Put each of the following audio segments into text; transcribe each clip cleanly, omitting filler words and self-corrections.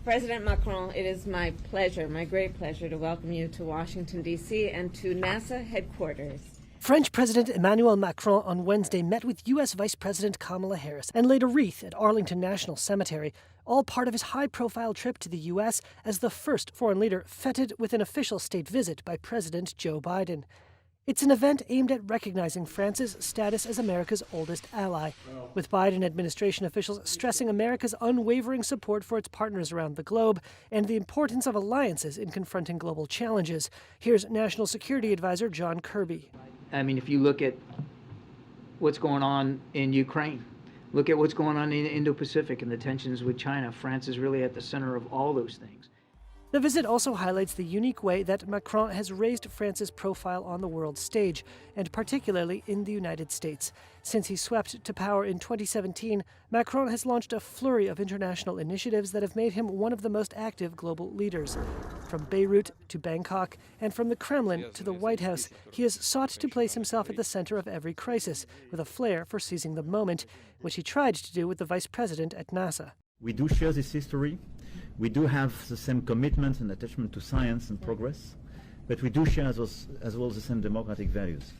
President Macron, it is my pleasure, my great pleasure, to welcome you to Washington, D.C. and to NASA headquarters. French President Emmanuel Macron on Wednesday met with U.S. Vice President Kamala Harris and laid a wreath at Arlington National Cemetery, all part of his high-profile trip to the U.S. as the first foreign leader feted with an official state visit by President Joe Biden. It's an event aimed at recognizing France's status as America's oldest ally, with Biden administration officials stressing America's unwavering support for its partners around the globe and the importance of alliances in confronting global challenges. Here's National Security Advisor John Kirby. I mean, if you look at what's going on in Ukraine, look at what's going on in the Indo-Pacific and the tensions with China, France is really at the center of all those things. The visit also highlights the unique way that Macron has raised France's profile on the world stage, and particularly in the United States. Since he swept to power in 2017, Macron has launched a flurry of international initiatives that have made him one of the most active global leaders. From Beirut to Bangkok, and from the Kremlin to the White House, he has sought to place himself at the center of every crisis, with a flair for seizing the moment, which he tried to do with the vice president at NASA. We do share this history. We do have the same commitment and attachment to science and progress, but we do share as well the same democratic values.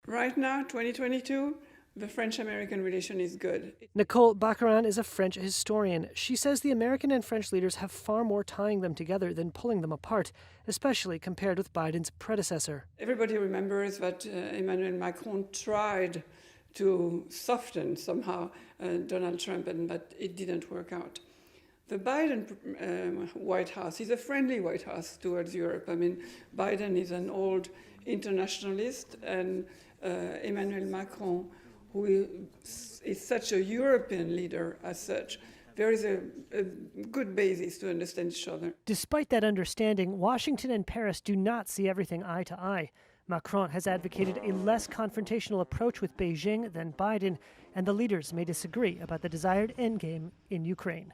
Right now, 2022, the French-American relation is good. Nicole Baccarin is a French historian. She says the American and French leaders have far more tying them together than pulling them apart, especially compared with Biden's predecessor. Everybody remembers that Emmanuel Macron tried to soften somehow Donald Trump, but it didn't work out. The Biden White House is a friendly White House towards Europe. I mean, Biden is an old internationalist, and Emmanuel Macron, who is such a European leader as such, there is a good basis to understand each other. Despite that understanding, Washington and Paris do not see everything eye to eye. Macron has advocated a less confrontational approach with Beijing than Biden, and the leaders may disagree about the desired endgame in Ukraine.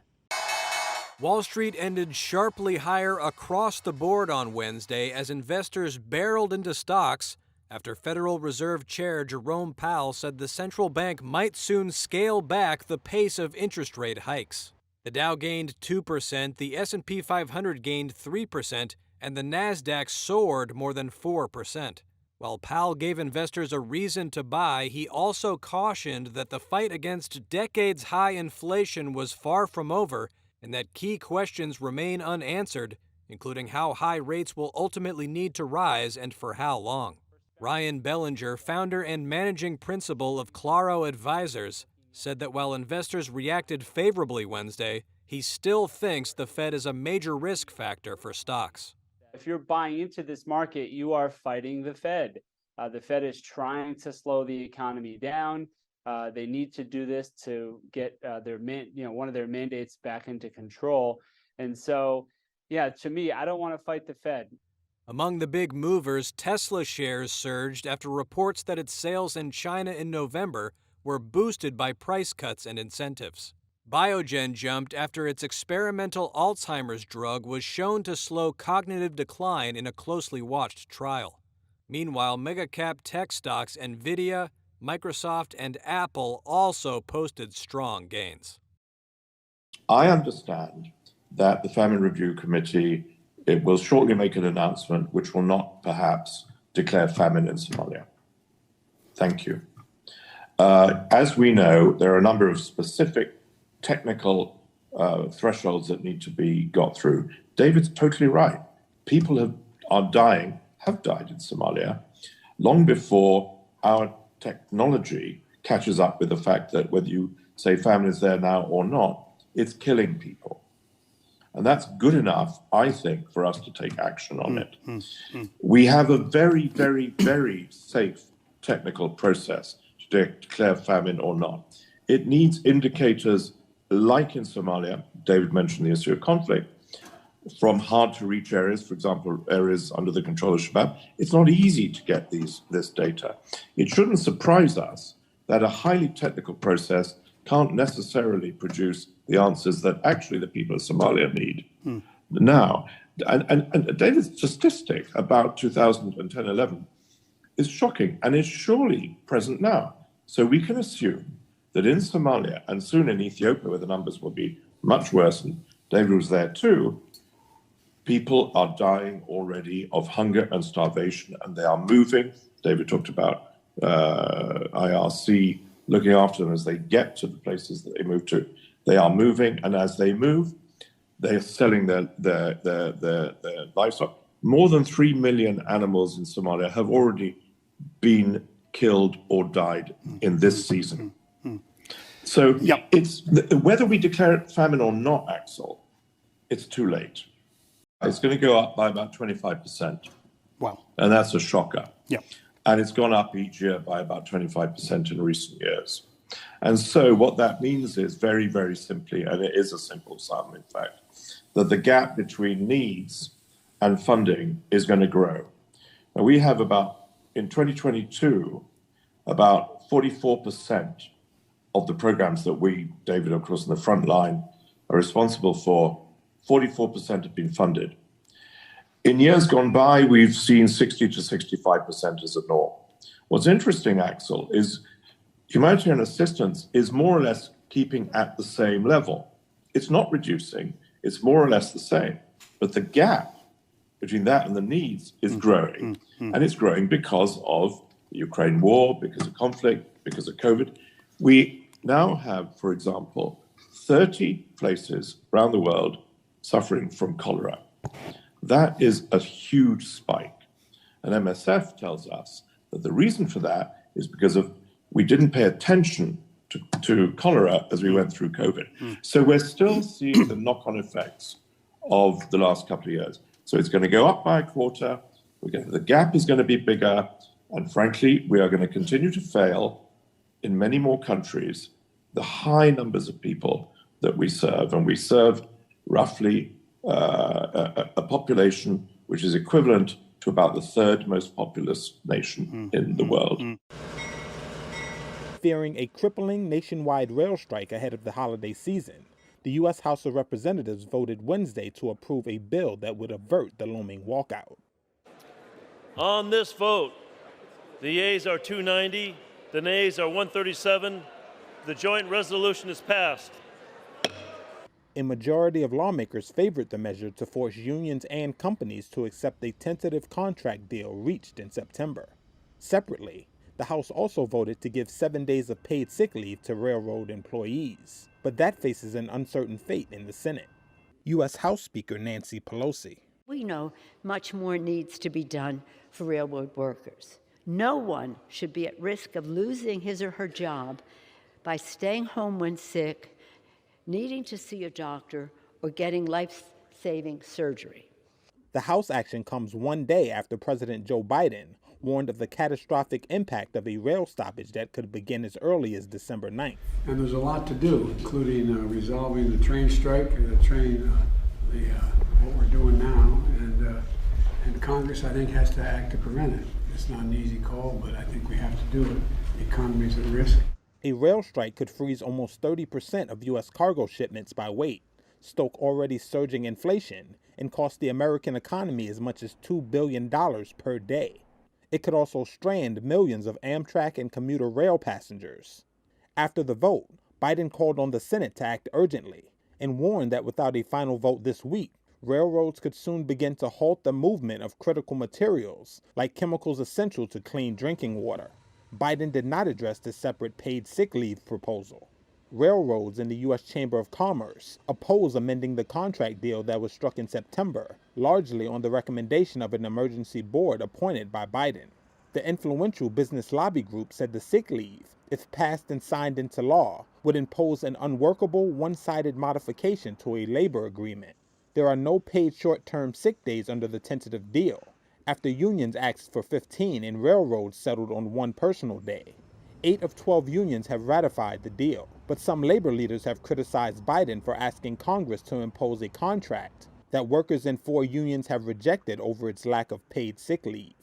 Wall Street ended sharply higher across the board on Wednesday as investors barreled into stocks after Federal Reserve Chair Jerome Powell said the central bank might soon scale back the pace of interest rate hikes. The Dow gained 2%, the S&P 500 gained 3%, and the Nasdaq soared more than 4%. While Powell gave investors a reason to buy, he also cautioned that the fight against decades-high inflation was far from over and that key questions remain unanswered, including how high rates will ultimately need to rise and for how long. Ryan Bellinger, founder and managing principal of Claro Advisors, said that while investors reacted favorably Wednesday, he still thinks the Fed is a major risk factor for stocks. If you're buying into this market, you are fighting the Fed. The Fed is trying to slow the economy down. They need to do this to get one of their mandates back into control. And so, to me, I don't want to fight the Fed. Among the big movers, Tesla shares surged after reports that its sales in China in November were boosted by price cuts and incentives. Biogen jumped after its experimental Alzheimer's drug was shown to slow cognitive decline in a closely watched trial. Meanwhile, mega-cap tech stocks NVIDIA, Microsoft, and Apple also posted strong gains. I understand that the Famine Review Committee will shortly make an announcement which will not perhaps declare famine in Somalia. Thank you. As we know, there are a number of specific technical thresholds that need to be got through. David's totally right. People have died in Somalia long before our technology catches up with the fact that whether you say famine is there now or not, it's killing people. And that's good enough, I think, for us to take action on it. We have a very, very, very safe technical process to declare famine or not. It needs indicators like in Somalia, David mentioned the issue of conflict, from hard-to-reach areas, for example, areas under the control of Shabab. It's not easy to get this data. It shouldn't surprise us that a highly technical process can't necessarily produce the answers that actually the people of Somalia need. Now, and David's statistic about 2010-11 is shocking and is surely present now. So we can assume that in Somalia and soon in Ethiopia, where the numbers will be much worse, and David was there too, people are dying already of hunger and starvation, and they are moving. David talked about IRC looking after them as they get to the places that they move to. They are moving, and as they move, they are selling their livestock. More than 3 million animals in Somalia have already been killed or died in this season. So it's whether we declare it famine or not, Axel, it's too late. It's going to go up by about 25%. Wow. And that's a shocker. Yeah. And it's gone up each year by about 25% in recent years. And so what that means is very, very simply, and it is a simple sum, in fact, that the gap between needs and funding is going to grow. Now, we have in 2022, about 44% of the programs that we, David, of course, in the front line, are responsible for, 44% have been funded. In years gone by, we've seen 60 to 65% as a norm. What's interesting, Axel, is humanitarian assistance is more or less keeping at the same level. It's not reducing, it's more or less the same. But the gap between that and the needs is growing. And it's growing because of the Ukraine war, because of conflict, because of COVID. We now have, for example, 30 places around the world suffering from cholera. That is a huge spike. And MSF tells us that the reason for that is because we didn't pay attention to cholera as we went through COVID. So we're still seeing the knock-on effects of the last couple of years. So it's going to go up by a quarter. The gap is going to be bigger. And frankly, we are going to continue to fail in many more countries the high numbers of people that we serve. And we serve roughly a population which is equivalent to about the third most populous nation in the world. Fearing a crippling nationwide rail strike ahead of the holiday season, the U.S. House of Representatives voted Wednesday to approve a bill that would avert the looming walkout. On this vote, the yeas are 290, the nays are 137. The joint resolution is passed. A majority of lawmakers favored the measure to force unions and companies to accept a tentative contract deal reached in September. Separately, the House also voted to give 7 days of paid sick leave to railroad employees, but that faces an uncertain fate in the Senate. U.S. House Speaker Nancy Pelosi. We know much more needs to be done for railroad workers. No one should be at risk of losing his or her job by staying home when sick, needing to see a doctor, or getting life-saving surgery. The House action comes 1 day after President Joe Biden warned of the catastrophic impact of a rail stoppage that could begin as early as December 9th. And there's a lot to do, including resolving the train strike, what we're doing now, and Congress, I think, has to act to prevent it. It's not an easy call, but I think we have to do it. The economy's at risk. A rail strike could freeze almost 30% of U.S. cargo shipments by weight, stoke already surging inflation, and cost the American economy as much as $2 billion per day. It could also strand millions of Amtrak and commuter rail passengers. After the vote, Biden called on the Senate to act urgently and warned that without a final vote this week, railroads could soon begin to halt the movement of critical materials like chemicals essential to clean drinking water. Biden did not address the separate paid sick leave proposal. Railroads in the U.S. Chamber of Commerce oppose amending the contract deal that was struck in September, largely on the recommendation of an emergency board appointed by Biden. The influential business lobby group said the sick leave, if passed and signed into law, would impose an unworkable, one-sided modification to a labor agreement. There are no paid short-term sick days under the tentative deal, after unions asked for 15 and railroads settled on 1 personal day. 8 of 12 unions have ratified the deal, but some labor leaders have criticized Biden for asking Congress to impose a contract that workers in 4 unions have rejected over its lack of paid sick leave.